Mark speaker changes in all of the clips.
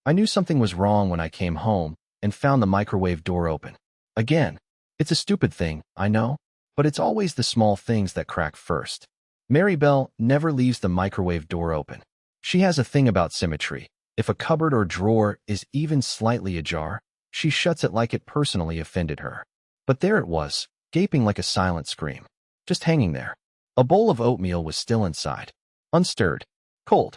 Speaker 1: I knew something was wrong when I came home and found the microwave door open. Again, it's a stupid thing, I know, but it's always the small things that crack first. Mary Bell never leaves the microwave door open. She has a thing about symmetry. If a cupboard or drawer is even slightly ajar, she shuts it like it personally offended her. But there it was, gaping like a silent scream. Just hanging there. A bowl of oatmeal was still inside. Unstirred. Cold.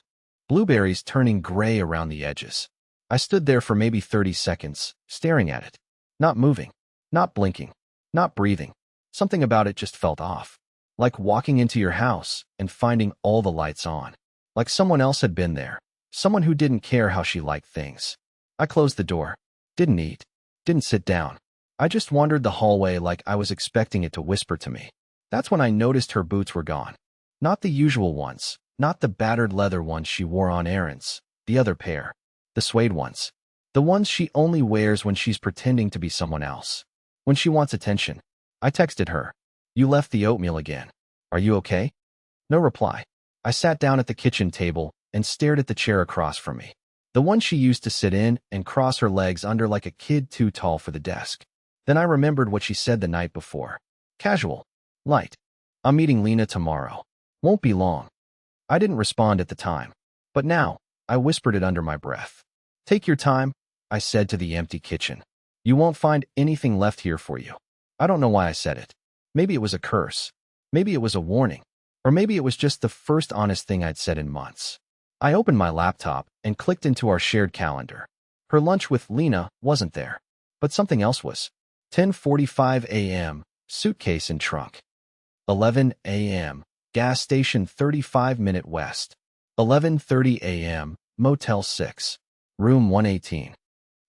Speaker 1: Blueberries turning gray around the edges. I stood there for maybe 30 seconds, staring at it. Not moving. Not blinking. Not breathing. Something about it just felt off. Like walking into your house and finding all the lights on. Like someone else had been there. Someone who didn't care how she liked things. I closed the door. Didn't eat. Didn't sit down. I just wandered the hallway like I was expecting it to whisper to me. That's when I noticed her boots were gone. Not the usual ones. Not the battered leather ones she wore on errands. The other pair. The suede ones. The ones she only wears when she's pretending to be someone else. When she wants attention. I texted her. You left the oatmeal again. Are you okay? No reply. I sat down at the kitchen table and stared at the chair across from me. The one she used to sit in and cross her legs under like a kid too tall for the desk. Then I remembered what she said the night before. Casual. Light. I'm meeting Lena tomorrow. Won't be long. I didn't respond at the time. But now, I whispered it under my breath. Take your time, I said to the empty kitchen. You won't find anything left here for you. I don't know why I said it. Maybe it was a curse. Maybe it was a warning. Or maybe it was just the first honest thing I'd said in months. I opened my laptop and clicked into our shared calendar. Her lunch with Lena wasn't there. But something else was. 10:45 a.m., suitcase and trunk. 11 a.m., gas station 35-minute west. 11:30 a.m., Motel 6, room 118.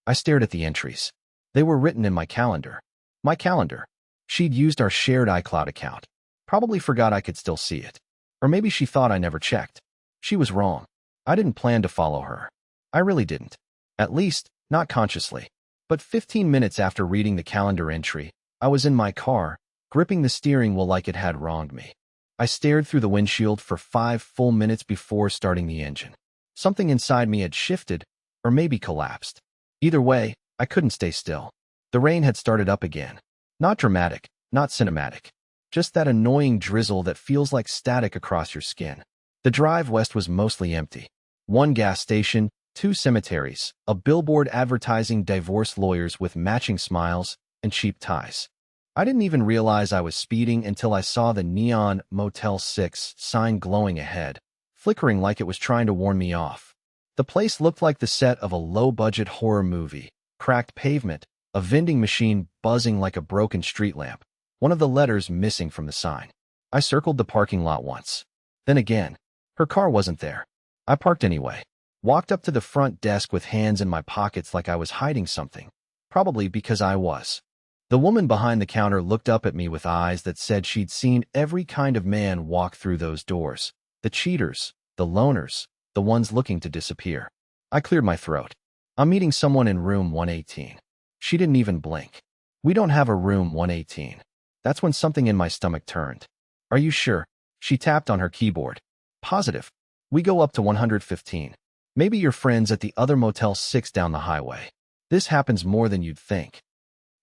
Speaker 1: I stared at the entries. They were written in my calendar. My calendar. She'd used our shared iCloud account. Probably forgot I could still see it. Or maybe she thought I never checked. She was wrong. I didn't plan to follow her. I really didn't. At least, not consciously. But 15 minutes after reading the calendar entry, I was in my car, gripping the steering wheel like it had wronged me. I stared through the windshield for 5 full minutes before starting the engine. Something inside me had shifted, or maybe collapsed. Either way, I couldn't stay still. The rain had started up again. Not dramatic, not cinematic. Just that annoying drizzle that feels like static across your skin. The drive west was mostly empty. One gas station, 2 cemeteries, a billboard advertising divorce lawyers with matching smiles and cheap ties. I didn't even realize I was speeding until I saw the neon Motel 6 sign glowing ahead, flickering like it was trying to warn me off. The place looked like the set of a low-budget horror movie. Cracked pavement, a vending machine buzzing like a broken street lamp, one of the letters missing from the sign. I circled the parking lot once. Then again, her car wasn't there. I parked anyway. Walked up to the front desk with hands in my pockets like I was hiding something. Probably because I was. The woman behind the counter looked up at me with eyes that said she'd seen every kind of man walk through those doors. The cheaters, the loners, the ones looking to disappear. I cleared my throat. I'm meeting someone in room 118. She didn't even blink. We don't have a room 118. That's when something in my stomach turned. Are you sure? She tapped on her keyboard. Positive. We go up to 115. Maybe your friend's at the other Motel 6 down the highway. This happens more than you'd think.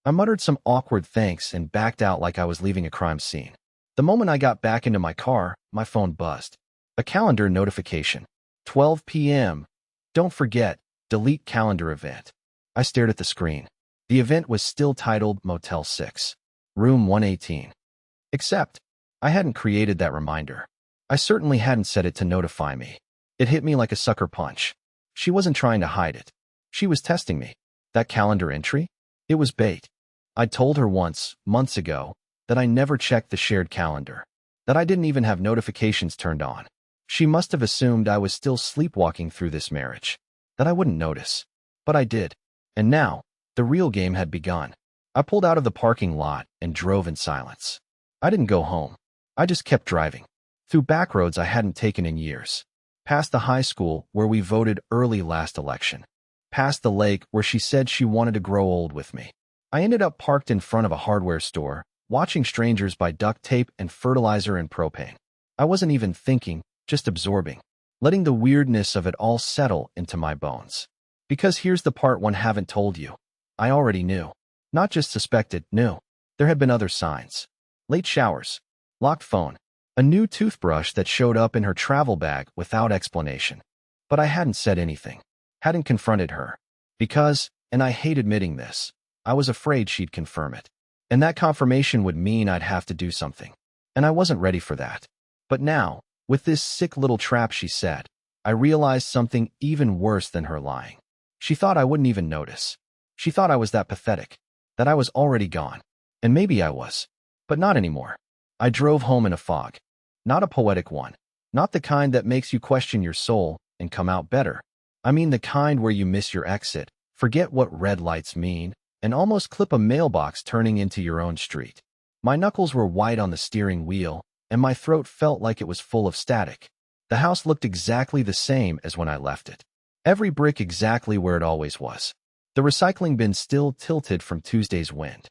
Speaker 1: I muttered some awkward thanks and backed out like I was leaving a crime scene. The moment I got back into my car, my phone buzzed. A calendar notification. 12 p.m. Don't forget, delete calendar event. I stared at the screen. The event was still titled Motel 6, room 118. Except, I hadn't created that reminder. I certainly hadn't set it to notify me. It hit me like a sucker punch. She wasn't trying to hide it. She was testing me. That calendar entry? It was bait. I'd told her once, months ago, that I never checked the shared calendar. That I didn't even have notifications turned on. She must have assumed I was still sleepwalking through this marriage. That I wouldn't notice. But I did. And now, the real game had begun. I pulled out of the parking lot and drove in silence. I didn't go home. I just kept driving. Through back roads I hadn't taken in years. Past the high school where we voted early last election. Past the lake where she said she wanted to grow old with me. I ended up parked in front of a hardware store, watching strangers buy duct tape and fertilizer and propane. I wasn't even thinking, just absorbing, letting the weirdness of it all settle into my bones. Because here's the part one haven't told you. I already knew. Not just suspected, knew. There had been other signs. Late showers. Locked phone. A new toothbrush that showed up in her travel bag without explanation. But I hadn't said anything. Hadn't confronted her. Because, and I hate admitting this, I was afraid she'd confirm it. And that confirmation would mean I'd have to do something. And I wasn't ready for that. But now, with this sick little trap she said, I realized something even worse than her lying. She thought I wouldn't even notice. She thought I was that pathetic. That I was already gone. And maybe I was. But not anymore. I drove home in a fog. Not a poetic one. Not the kind that makes you question your soul and come out better. I mean the kind where you miss your exit, forget what red lights mean, and almost clip a mailbox turning into your own street. My knuckles were white on the steering wheel, and my throat felt like it was full of static. The house looked exactly the same as when I left it. Every brick exactly where it always was. The recycling bin still tilted from Tuesday's wind.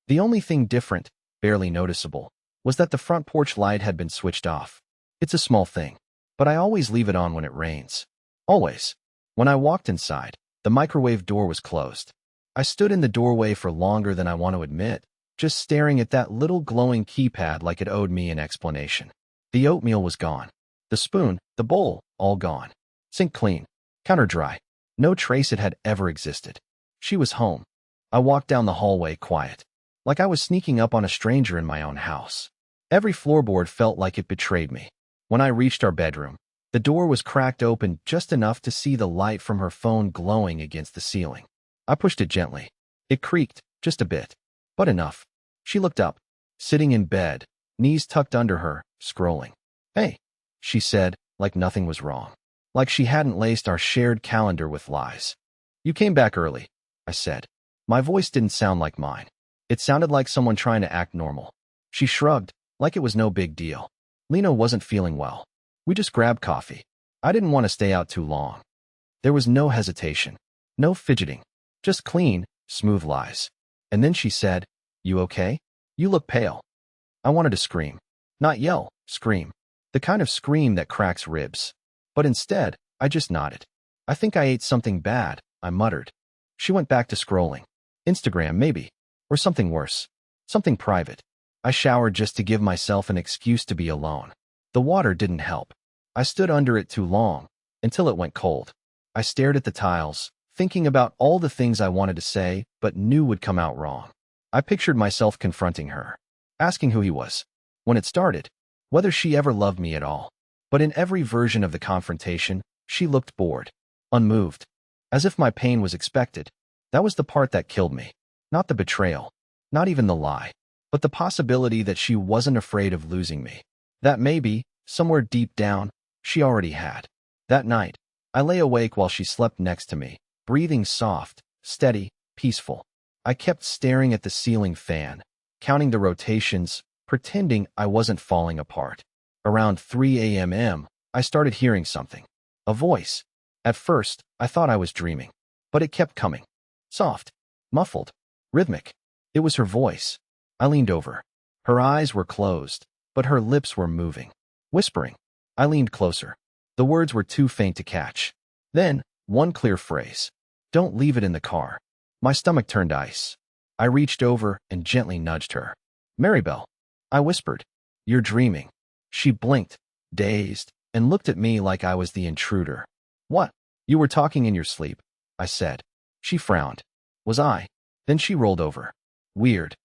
Speaker 1: The only thing different, barely noticeable, was that the front porch light had been switched off. It's a small thing, but I always leave it on when it rains. Always. When I walked inside, the microwave door was closed. I stood in the doorway for longer than I want to admit, just staring at that little glowing keypad like it owed me an explanation. The oatmeal was gone. The spoon, the bowl, all gone. Sink clean. Counter dry. No trace it had ever existed. She was home. I walked down the hallway quiet, like I was sneaking up on a stranger in my own house. Every floorboard felt like it betrayed me. When I reached our bedroom, the door was cracked open just enough to see the light from her phone glowing against the ceiling. I pushed it gently. It creaked, just a bit, but enough. She looked up, sitting in bed, knees tucked under her, scrolling. "Hey," she said, like nothing was wrong. Like she hadn't laced our shared calendar with lies. "You came back early," I said. My voice didn't sound like mine. It sounded like someone trying to act normal. She shrugged, like it was no big deal. Lena wasn't feeling well. We just grabbed coffee. I didn't want to stay out too long. There was no hesitation, no fidgeting, just clean, smooth lies. And then she said, "You okay? You look pale." I wanted to scream. Not yell, scream. The kind of scream that cracks ribs. But instead, I just nodded. "I think I ate something bad," I muttered. She went back to scrolling. Instagram, maybe. Or something worse. Something private. I showered just to give myself an excuse to be alone. The water didn't help. I stood under it too long, until it went cold. I stared at the tiles, thinking about all the things I wanted to say, but knew would come out wrong. I pictured myself confronting her, asking who he was, when it started, whether she ever loved me at all. But in every version of the confrontation, she looked bored, unmoved, as if my pain was expected. That was the part that killed me. Not the betrayal, not even the lie, but the possibility that she wasn't afraid of losing me. That maybe, somewhere deep down, she already had. That night, I lay awake while she slept next to me, breathing soft, steady, peaceful. I kept staring at the ceiling fan, counting the rotations, pretending I wasn't falling apart. Around 3 a.m., I started hearing something. A voice. At first, I thought I was dreaming, but it kept coming. Soft, muffled, rhythmic. It was her voice. I leaned over. Her eyes were closed, but her lips were moving, whispering. I leaned closer. The words were too faint to catch. Then, one clear phrase. "Don't leave it in the car." My stomach turned ice. I reached over and gently nudged her. "Maribel," I whispered. "You're dreaming." She blinked, dazed, and looked at me like I was the intruder. "What? You were talking in your sleep," I said. She frowned. Was I? Then she rolled over. Weird.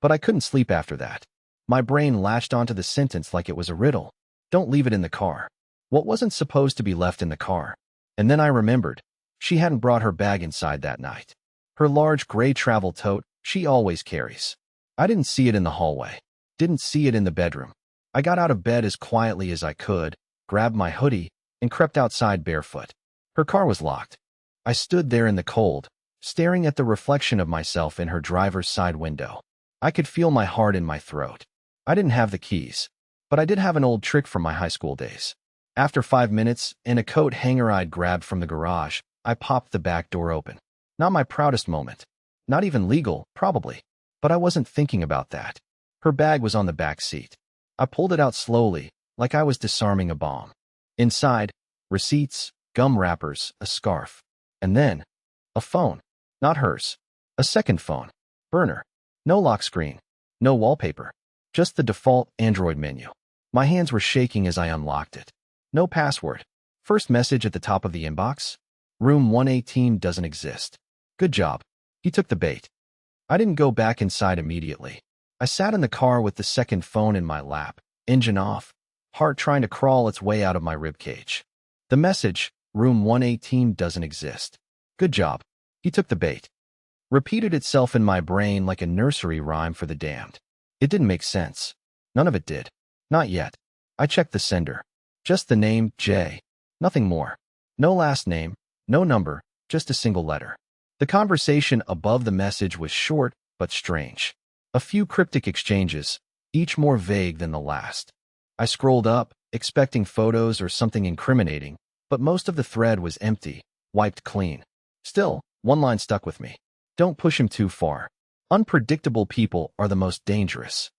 Speaker 1: But I couldn't sleep after that. My brain latched onto the sentence like it was a riddle. Don't leave it in the car. What wasn't supposed to be left in the car? And then I remembered. She hadn't brought her bag inside that night. Her large gray travel tote she always carries. I didn't see it in the hallway. Didn't see it in the bedroom. I got out of bed as quietly as I could, grabbed my hoodie, and crept outside barefoot. Her car was locked. I stood there in the cold, staring at the reflection of myself in her driver's side window. I could feel my heart in my throat. I didn't have the keys, but I did have an old trick from my high school days. After 5 minutes, and a coat hanger I'd grabbed from the garage, I popped the back door open. Not my proudest moment. Not even legal, probably. But I wasn't thinking about that. Her bag was on the back seat. I pulled it out slowly, like I was disarming a bomb. Inside, receipts, gum wrappers, a scarf. And then, A phone. Not hers. A second phone. Burner. No lock screen. No wallpaper. Just the default Android menu. My hands were shaking as I unlocked it. No password. First message at the top of the inbox. Room 118 doesn't exist. Good job. He took the bait. I didn't go back inside immediately. I sat in the car with the second phone in my lap, engine off, heart trying to crawl its way out of my ribcage. The message, Room 118 doesn't exist. Good job. He took the bait. Repeated itself in my brain like a nursery rhyme for the damned. It didn't make sense. None of it did. Not yet. I checked the sender. Just the name, J. Nothing more. No last name, no number, just a single letter. The conversation above the message was short but strange. A few cryptic exchanges, each more vague than the last. I scrolled up, expecting photos or something incriminating, but most of the thread was empty, wiped clean. Still, one line stuck with me. Don't push him too far. Unpredictable people are the most dangerous.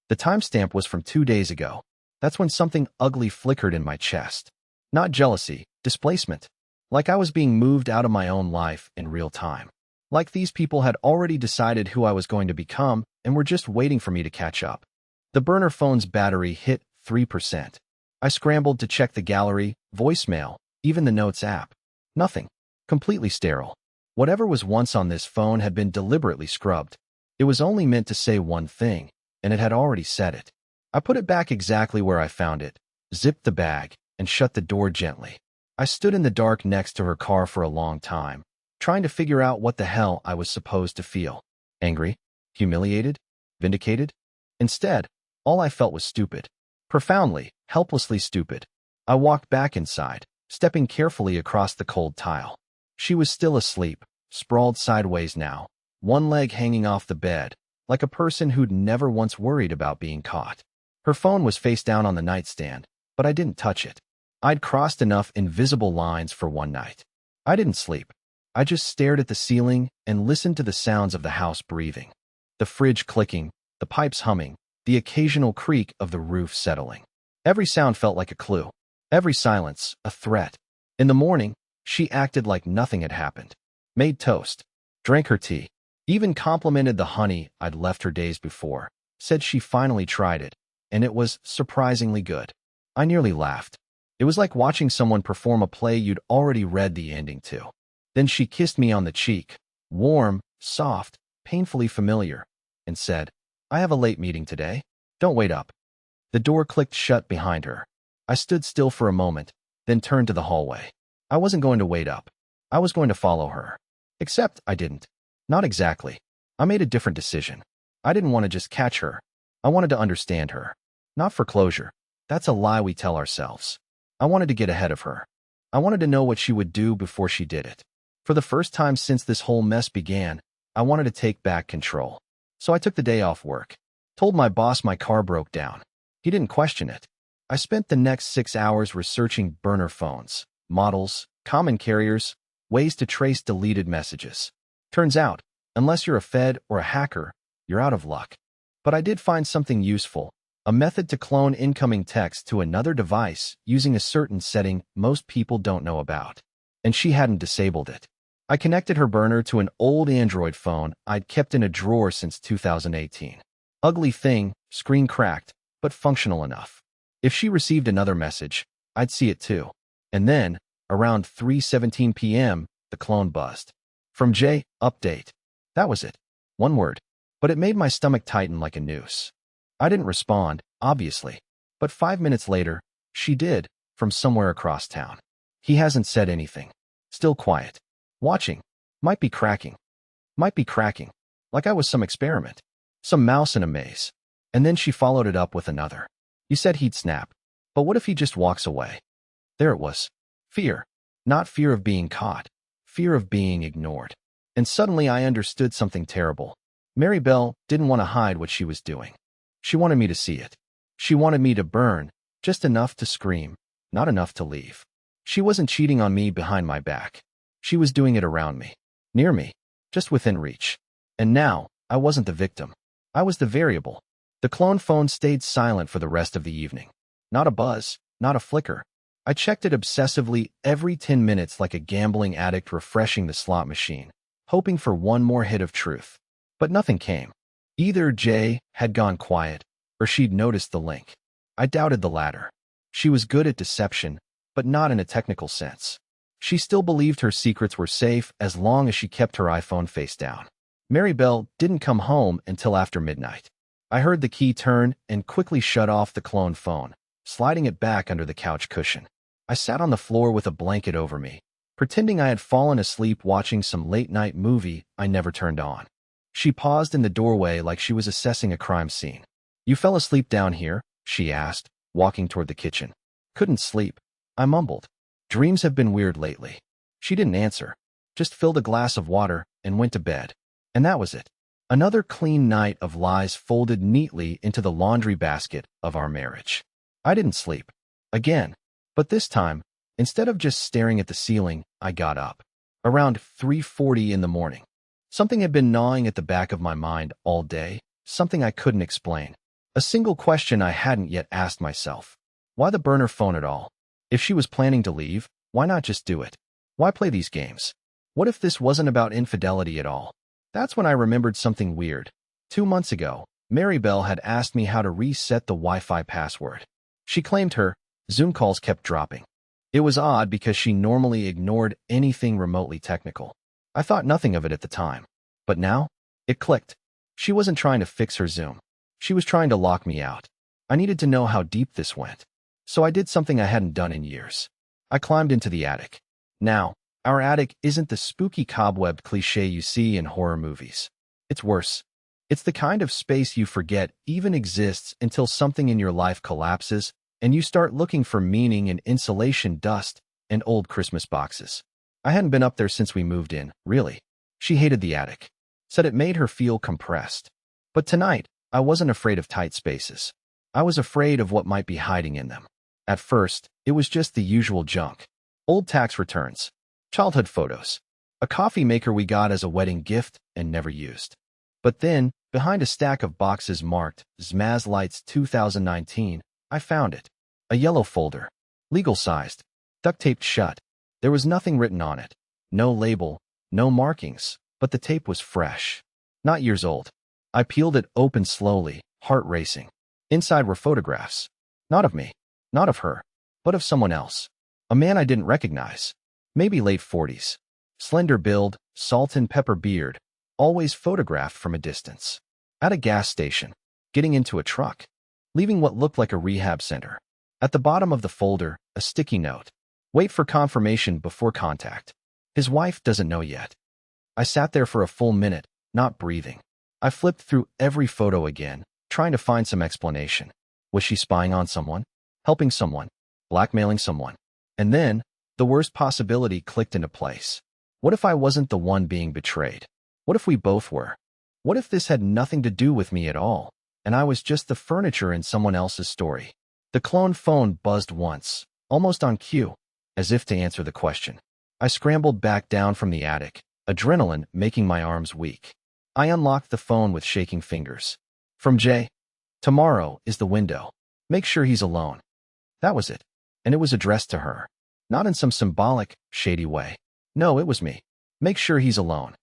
Speaker 1: The timestamp was from 2 days ago. That's when something ugly flickered in my chest. Not jealousy, displacement. Like I was being moved out of my own life in real time. Like these people had already decided who I was going to become and were just waiting for me to catch up. The burner phone's battery hit 3%. I scrambled to check the gallery, voicemail, even the Notes app. Nothing. Completely sterile. Whatever was once on this phone had been deliberately scrubbed. It was only meant to say one thing, and it had already said it. I put it back exactly where I found it, zipped the bag, and shut the door gently. I stood in the dark next to her car for a long time, trying to figure out what the hell I was supposed to feel. Angry? Humiliated? Vindicated? Instead, all I felt was stupid. Profoundly, helplessly stupid. I walked back inside, stepping carefully across the cold tile. She was still asleep, sprawled sideways now, one leg hanging off the bed, like a person who'd never once worried about being caught. Her phone was face down on the nightstand, but I didn't touch it. I'd crossed enough invisible lines for one night. I didn't sleep. I just stared at the ceiling and listened to the sounds of the house breathing. The fridge clicking, the pipes humming, the occasional creak of the roof settling. Every sound felt like a clue. Every silence, a threat. In the morning, she acted like nothing had happened. Made toast. Drank her tea. Even complimented the honey I'd left her days before. Said she finally tried it, and it was surprisingly good. I nearly laughed. It was like watching someone perform a play you'd already read the ending to. Then she kissed me on the cheek, warm, soft, painfully familiar, and said, I have a late meeting today. Don't wait up. The door clicked shut behind her. I stood still for a moment, then turned to the hallway. I wasn't going to wait up. I was going to follow her. Except I didn't. Not exactly. I made a different decision. I didn't want to just catch her. I wanted to understand her. Not for closure. That's a lie we tell ourselves. I wanted to get ahead of her. I wanted to know what she would do before she did it. For the first time since this whole mess began, I wanted to take back control. So I took the day off work. Told my boss my car broke down. He didn't question it. I spent the next 6 hours researching burner phones, models, common carriers, ways to trace deleted messages. Turns out, unless you're a Fed or a hacker, you're out of luck. But I did find something useful, a method to clone incoming text to another device using a certain setting most people don't know about. And she hadn't disabled it. I connected her burner to an old Android phone I'd kept in a drawer since 2018. Ugly thing, screen cracked, but functional enough. If she received another message, I'd see it too. And then, around 3:17 p.m., the clone buzzed. From J, update. That was it. One word. But it made my stomach tighten like a noose. I didn't respond, obviously. But 5 minutes later, she did, from somewhere across town. He hasn't said anything. Still quiet. Watching. Might be cracking. Might be cracking. Like I was some experiment. Some mouse in a maze. And then she followed it up with another. You said he'd snap. But what if he just walks away? There it was. Fear. Not fear of being caught. Fear of being ignored. And suddenly I understood something terrible. Mary Bell didn't want to hide what she was doing. She wanted me to see it. She wanted me to burn, just enough to scream, not enough to leave. She wasn't cheating on me behind my back. She was doing it around me, near me, just within reach. And now, I wasn't the victim. I was the variable. The clone phone stayed silent for the rest of the evening. Not a buzz, not a flicker. I checked it obsessively every 10 minutes like a gambling addict refreshing the slot machine, hoping for one more hit of truth. But nothing came. Either Jay had gone quiet, or she'd noticed the link. I doubted the latter. She was good at deception, but not in a technical sense. She still believed her secrets were safe as long as she kept her iPhone face down. Mary Bell didn't come home until after midnight. I heard the key turn and quickly shut off the clone phone, sliding it back under the couch cushion. I sat on the floor with a blanket over me, pretending I had fallen asleep watching some late-night movie I never turned on. She paused in the doorway like she was assessing a crime scene. "You fell asleep down here?" she asked, walking toward the kitchen. "Couldn't sleep," I mumbled. "Dreams have been weird lately." She didn't answer, just filled a glass of water and went to bed. And that was it. Another clean night of lies folded neatly into the laundry basket of our marriage. I didn't sleep. Again. But this time, instead of just staring at the ceiling, I got up. Around 3:40 in the morning. Something had been gnawing at the back of my mind all day, something I couldn't explain. A single question I hadn't yet asked myself. Why the burner phone at all? If she was planning to leave, why not just do it? Why play these games? What if this wasn't about infidelity at all? That's when I remembered something weird. 2 months ago, Mary Bell had asked me how to reset the Wi-Fi password. She claimed her Zoom calls kept dropping. It was odd because she normally ignored anything remotely technical. I thought nothing of it at the time. But now, it clicked. She wasn't trying to fix her Zoom. She was trying to lock me out. I needed to know how deep this went. So I did something I hadn't done in years. I climbed into the attic. Now, our attic isn't the spooky cobwebbed cliché you see in horror movies. It's worse. It's the kind of space you forget even exists until something in your life collapses and you start looking for meaning in insulation dust and old Christmas boxes. I hadn't been up there since we moved in, really. She hated the attic, said it made her feel compressed. But tonight, I wasn't afraid of tight spaces. I was afraid of what might be hiding in them. At first, it was just the usual junk. Old tax returns, childhood photos, a coffee maker we got as a wedding gift and never used. But then, behind a stack of boxes marked Zmaz Lights 2019, I found it. A yellow folder. Legal-sized. Duct-taped shut. There was nothing written on it. No label. No markings. But the tape was fresh. Not years old. I peeled it open slowly, heart racing. Inside were photographs. Not of me. Not of her. But of someone else. A man I didn't recognize. Maybe late 40s. Slender build, salt and pepper beard. Always photographed from a distance. At a gas station. Getting into a truck. Leaving what looked like a rehab center. At the bottom of the folder, a sticky note. Wait for confirmation before contact. His wife doesn't know yet. I sat there for a full minute, not breathing. I flipped through every photo again, trying to find some explanation. Was she spying on someone? Helping someone? Blackmailing someone? And then, the worst possibility clicked into place. What if I wasn't the one being betrayed? What if we both were? What if this had nothing to do with me at all, and I was just the furniture in someone else's story? The clone phone buzzed once, almost on cue, as if to answer the question. I scrambled back down from the attic, adrenaline making my arms weak. I unlocked the phone with shaking fingers. From Jay. Tomorrow is the window. Make sure he's alone. That was it. And it was addressed to her. Not in some symbolic, shady way. No, it was me. Make sure he's alone.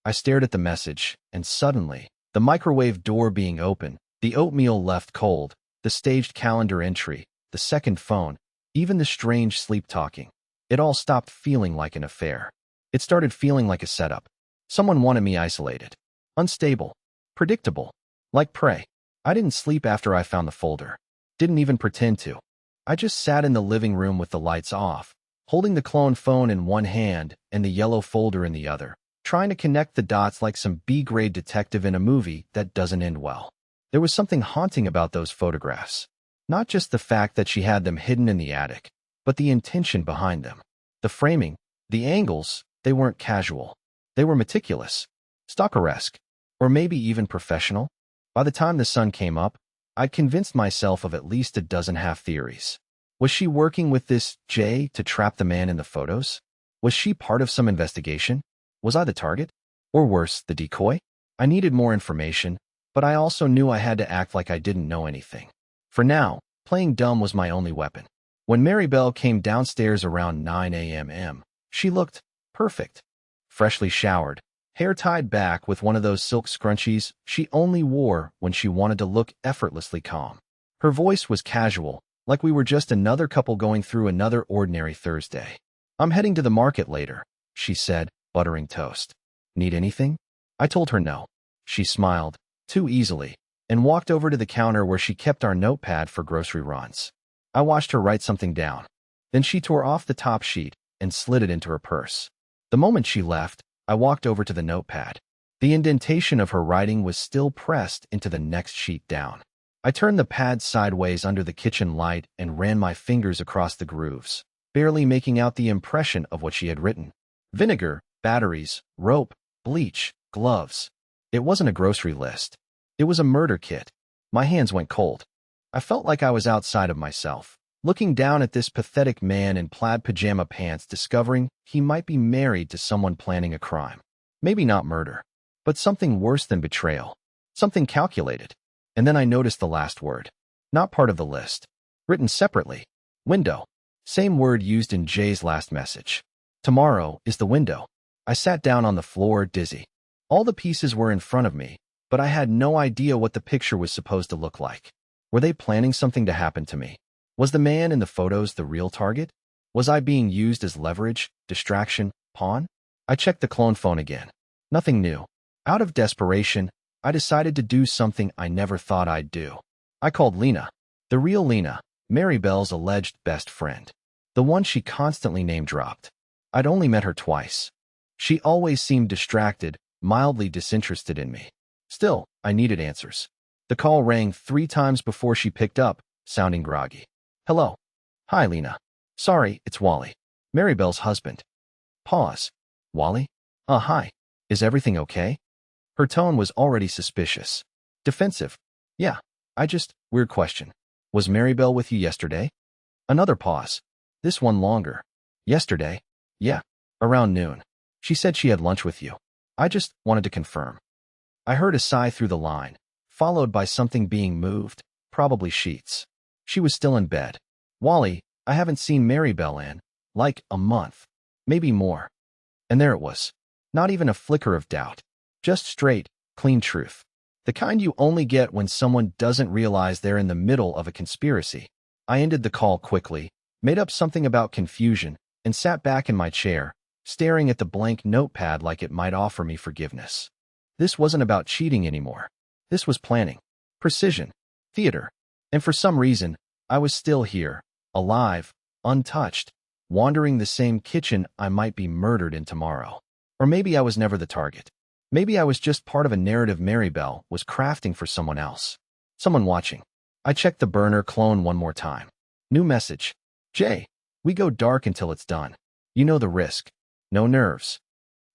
Speaker 1: I stared at the message, and suddenly, the microwave door being open, the oatmeal left cold, the staged calendar entry, the second phone, even the strange sleep-talking. It all stopped feeling like an affair. It started feeling like a setup. Someone wanted me isolated. Unstable. Predictable. Like prey. I didn't sleep after I found the folder. Didn't even pretend to. I just sat in the living room with the lights off, holding the clone phone in one hand and the yellow folder in the other, trying to connect the dots like some B-grade detective in a movie that doesn't end well. There was something haunting about those photographs. Not just the fact that she had them hidden in the attic, but the intention behind them. The framing, the angles, they weren't casual. They were meticulous, stalkeresque, or maybe even professional. By the time the sun came up, I'd convinced myself of at least a dozen half-theories. Was she working with this Jay to trap the man in the photos? Was she part of some investigation? Was I the target? Or worse, the decoy? I needed more information, but I also knew I had to act like I didn't know anything. For now, playing dumb was my only weapon. When Mary Bell came downstairs around 9 a.m., she looked perfect. Freshly showered, hair tied back with one of those silk scrunchies she only wore when she wanted to look effortlessly calm. Her voice was casual, like we were just another couple going through another ordinary Thursday. "I'm heading to the market later," she said, buttering toast. "Need anything?" I told her no. She smiled, too easily, and walked over to the counter where she kept our notepad for grocery runs. I watched her write something down. Then she tore off the top sheet and slid it into her purse. The moment she left, I walked over to the notepad. The indentation of her writing was still pressed into the next sheet down. I turned the pad sideways under the kitchen light and ran my fingers across the grooves, barely making out the impression of what she had written. Vinegar, batteries, rope, bleach, gloves. It wasn't a grocery list. It was a murder kit. My hands went cold. I felt like I was outside of myself, looking down at this pathetic man in plaid pajama pants, discovering he might be married to someone planning a crime. Maybe not murder, but something worse than betrayal. Something calculated. And then I noticed the last word. Not part of the list. Written separately. Window. Same word used in Jay's last message. Tomorrow is the window. I sat down on the floor, dizzy. All the pieces were in front of me, but I had no idea what the picture was supposed to look like. Were they planning something to happen to me? Was the man in the photos the real target? Was I being used as leverage, distraction, pawn? I checked the clone phone again. Nothing new. Out of desperation, I decided to do something I never thought I'd do. I called Lena. The real Lena, Mary Bell's alleged best friend. The one she constantly name-dropped. I'd only met her twice. She always seemed distracted, mildly disinterested in me. Still, I needed answers. The call rang 3 times before she picked up, sounding groggy. "Hello." "Hi, Lena. Sorry, it's Wally. Mary Bell's husband." Pause. "Wally? Hi. Is everything okay?" Her tone was already suspicious. Defensive. "Yeah. Weird question. Was Mary Bell with you yesterday?" Another pause. This one longer. "Yesterday? Yeah. Around noon. She said she had lunch with you. I just wanted to confirm." I heard a sigh through the line, followed by something being moved, probably sheets. She was still in bed. "Wally, I haven't seen Mary Bell in, like, a month. Maybe more." And there it was. Not even a flicker of doubt. Just straight, clean truth. The kind you only get when someone doesn't realize they're in the middle of a conspiracy. I ended the call quickly, made up something about confusion, and sat back in my chair, staring at the blank notepad like it might offer me forgiveness. This wasn't about cheating anymore. This was planning. Precision. Theater. And for some reason, I was still here, alive, untouched, wandering the same kitchen I might be murdered in tomorrow. Or maybe I was never the target. Maybe I was just part of a narrative Mary Bell was crafting for someone else. Someone watching. I checked the burner clone one more time. New message. "Jay, we go dark until it's done. You know the risk. No nerves."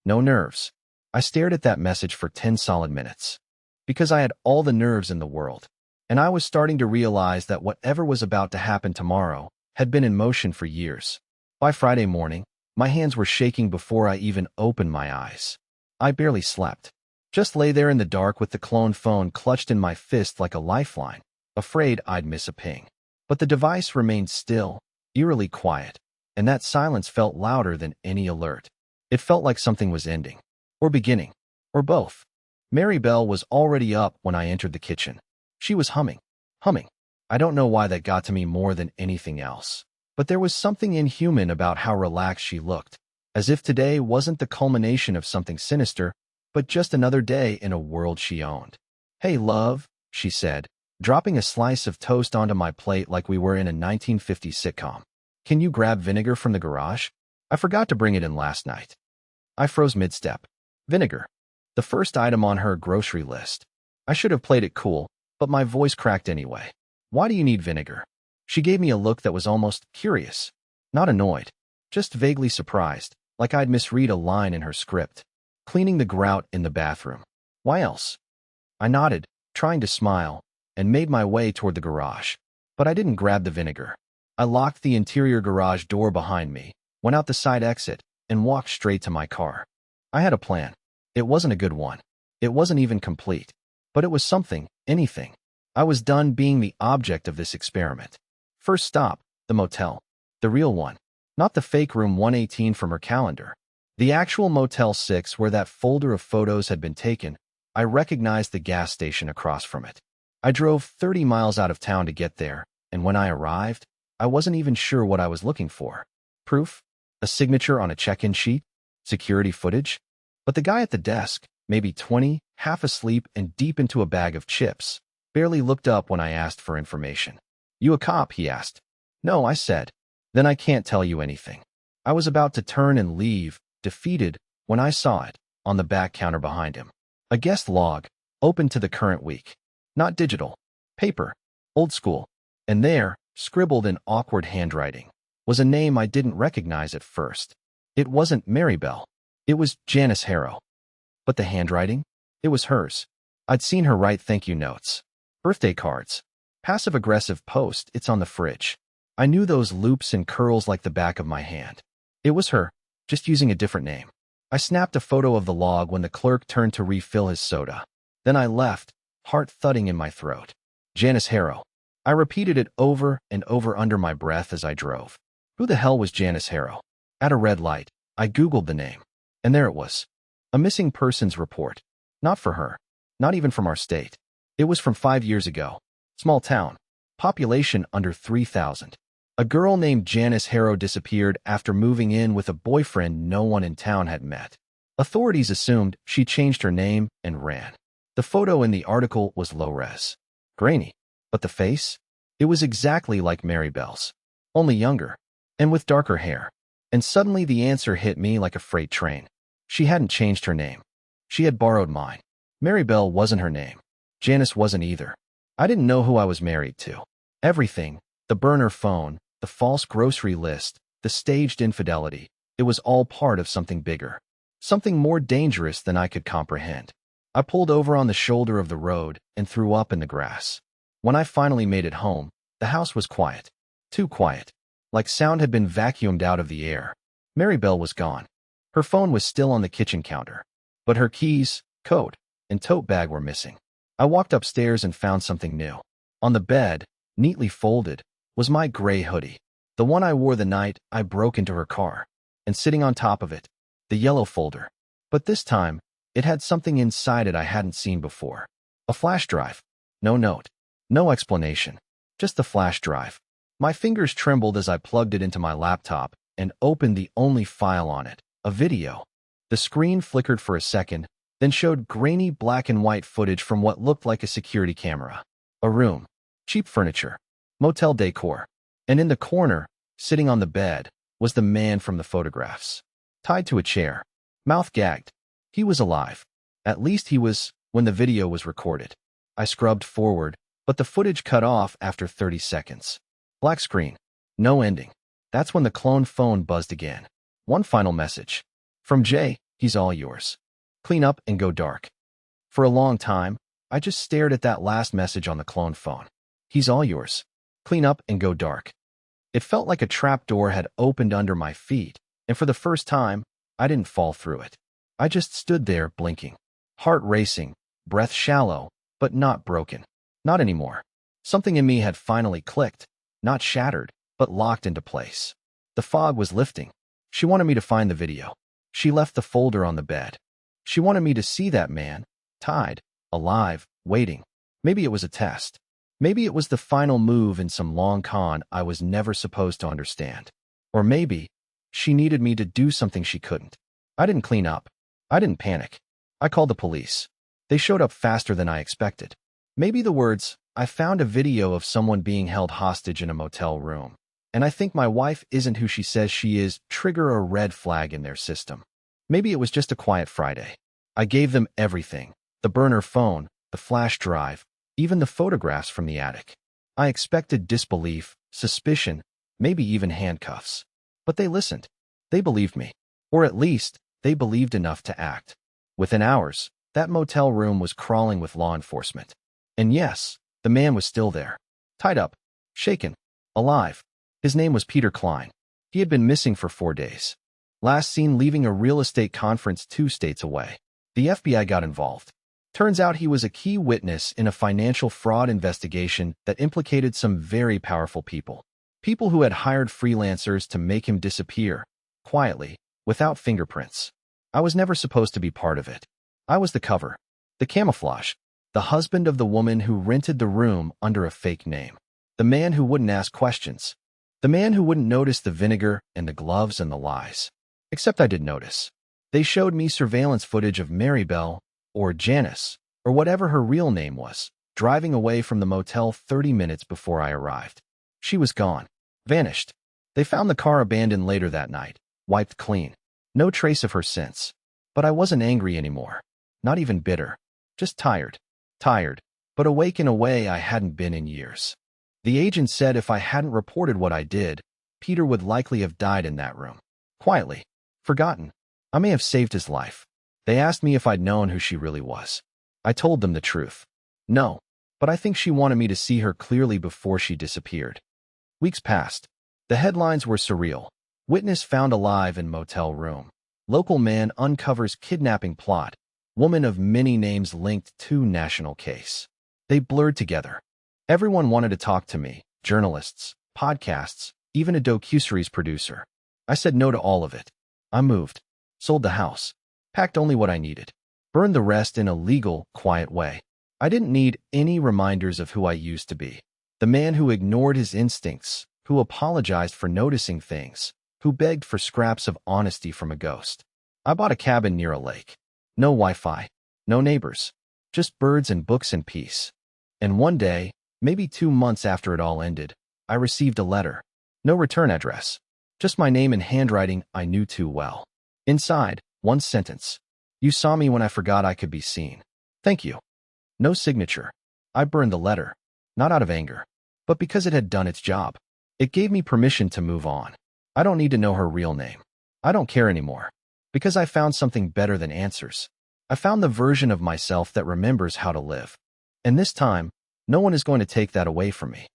Speaker 1: No nerves. I stared at that message for 10 solid minutes. Because I had all the nerves in the world. And I was starting to realize that whatever was about to happen tomorrow had been in motion for years. By Friday morning, my hands were shaking before I even opened my eyes. I barely slept. Just lay there in the dark with the clone phone clutched in my fist like a lifeline, afraid I'd miss a ping. But the device remained still, eerily quiet, and that silence felt louder than any alert. It felt like something was ending. Or beginning. Or both. Mary Bell was already up when I entered the kitchen. She was humming. Humming. I don't know why that got to me more than anything else. But there was something inhuman about how relaxed she looked, as if today wasn't the culmination of something sinister, but just another day in a world she owned. "Hey, love," she said, dropping a slice of toast onto my plate like we were in a 1950s sitcom. "Can you grab vinegar from the garage? I forgot to bring it in last night." I froze mid-step. Vinegar. The first item on her grocery list. I should have played it cool, but my voice cracked anyway. "Why do you need vinegar?" She gave me a look that was almost curious. Not annoyed. Just vaguely surprised, like I'd misread a line in her script. "Cleaning the grout in the bathroom." "Why else?" I nodded, trying to smile, and made my way toward the garage. But I didn't grab the vinegar. I locked the interior garage door behind me, went out the side exit, and walked straight to my car. I had a plan. It wasn't a good one. It wasn't even complete. But it was something, anything. I was done being the object of this experiment. First stop, The motel. The real one. Not the fake room 118 from her calendar. The actual Motel 6 where that folder of photos had been taken. I recognized the gas station across from it. I drove 30 miles out of town to get there, and when I arrived, I wasn't even sure what I was looking for. Proof? A signature on a check-in sheet? Security footage? But the guy at the desk, maybe 20, half asleep and deep into a bag of chips, barely looked up when I asked for information. "You a cop?" he asked. "No," I said. "Then I can't tell you anything." I was about to turn and leave, defeated, when I saw it, on the back counter behind him. A guest log, open to the current week. Not digital. Paper. Old school. And there, scribbled in awkward handwriting, was a name I didn't recognize at first. It wasn't Mary Bell. It was Janice Harrow. But the handwriting? It was hers. I'd seen her write thank you notes. Birthday cards. Passive-aggressive post, "It's on the fridge." I knew those loops and curls like the back of my hand. It was her, just using a different name. I snapped a photo of the log when the clerk turned to refill his soda. Then I left, heart thudding in my throat. Janice Harrow. I repeated it over and over under my breath as I drove. Who the hell was Janice Harrow? At a red light, I Googled the name. And there it was. A missing persons report. Not for her. Not even from our state. It was from 5 years ago. Small town. Population under 3,000. A girl named Janice Harrow disappeared after moving in with a boyfriend no one in town had met. Authorities assumed she changed her name and ran. The photo in the article was low-res. Grainy. But the face? It was exactly like Mary Bell's. Only younger. And with darker hair. And suddenly the answer hit me like a freight train. She hadn't changed her name. She had borrowed mine. Mary Bell wasn't her name. Janice wasn't either. I didn't know who I was married to. Everything, the burner phone, the false grocery list, the staged infidelity, it was all part of something bigger. Something more dangerous than I could comprehend. I pulled over on the shoulder of the road and threw up in the grass. When I finally made it home, the house was quiet. Too quiet. Like sound had been vacuumed out of the air. Mary Bell was gone. Her phone was still on the kitchen counter. But her keys, coat, and tote bag were missing. I walked upstairs and found something new. On the bed, neatly folded, was my gray hoodie. The one I wore the night I broke into her car. And sitting on top of it, the yellow folder. But this time, it had something inside it I hadn't seen before. A flash drive. No note. No explanation. Just the flash drive. My fingers trembled as I plugged it into my laptop and opened the only file on it, a video. The screen flickered for a second, then showed grainy black and white footage from what looked like a security camera. A room. Cheap furniture. Motel decor. And in the corner, sitting on the bed, was the man from the photographs. Tied to a chair. Mouth gagged. He was alive. At least he was when the video was recorded. I scrubbed forward, but the footage cut off after 30 seconds. Black screen. No ending. That's when the clone phone buzzed again. One final message. From Jay, he's all yours. Clean up and go dark. For a long time, I just stared at that last message on the clone phone. He's all yours. Clean up and go dark. It felt like a trapdoor had opened under my feet, and for the first time, I didn't fall through it. I just stood there blinking. Heart racing, breath shallow, but not broken. Not anymore. Something in me had finally clicked, not shattered, but locked into place. The fog was lifting. She wanted me to find the video. She left the folder on the bed. She wanted me to see that man, tied, alive, waiting. Maybe it was a test. Maybe it was the final move in some long con I was never supposed to understand. Or maybe she needed me to do something she couldn't. I didn't clean up. I didn't panic. I called the police. They showed up faster than I expected. Maybe the words, "I found a video of someone being held hostage in a motel room, and I think my wife isn't who she says she is," trigger a red flag in their system. Maybe it was just a quiet Friday. I gave them everything. The burner phone, the flash drive, even the photographs from the attic. I expected disbelief, suspicion, maybe even handcuffs. But they listened. They believed me. Or at least, they believed enough to act. Within hours, that motel room was crawling with law enforcement. And yes, the man was still there. Tied up, shaken, alive. His name was Peter Klein. He had been missing for 4 days. Last seen leaving a real estate conference 2 states away. The FBI got involved. Turns out he was a key witness in a financial fraud investigation that implicated some very powerful people. People who had hired freelancers to make him disappear, quietly, without fingerprints. I was never supposed to be part of it. I was the cover, the camouflage, the husband of the woman who rented the room under a fake name, the man who wouldn't ask questions, the man who wouldn't notice the vinegar and the gloves and the lies. Except I did notice. They showed me surveillance footage of Maribel, or Janice, or whatever her real name was, driving away from the motel 30 minutes before I arrived. She was gone. Vanished. They found the car abandoned later that night, wiped clean. No trace of her since. But I wasn't angry anymore. Not even bitter. Just tired. Tired, but awake in a way I hadn't been in years. The agent said if I hadn't reported what I did, Peter would likely have died in that room. Quietly. Forgotten. I may have saved his life. They asked me if I'd known who she really was. I told them the truth. No, but I think she wanted me to see her clearly before she disappeared. Weeks passed. The headlines were surreal. Witness found alive in motel room. Local man uncovers kidnapping plot. Woman of many names linked to national case. They blurred together. Everyone wanted to talk to me. Journalists, podcasts, even a docuseries producer. I said no to all of it. I moved. Sold the house. Packed only what I needed. Burned the rest in a legal, quiet way. I didn't need any reminders of who I used to be. The man who ignored his instincts, who apologized for noticing things, who begged for scraps of honesty from a ghost. I bought a cabin near a lake. No Wi-Fi. No neighbors. Just birds and books and peace. And one day, maybe 2 months after it all ended, I received a letter. No return address. Just my name in handwriting I knew too well. Inside, one sentence. You saw me when I forgot I could be seen. Thank you. No signature. I burned the letter. Not out of anger, but because it had done its job. It gave me permission to move on. I don't need to know her real name. I don't care anymore. Because I found something better than answers. I found the version of myself that remembers how to live. And this time, no one is going to take that away from me.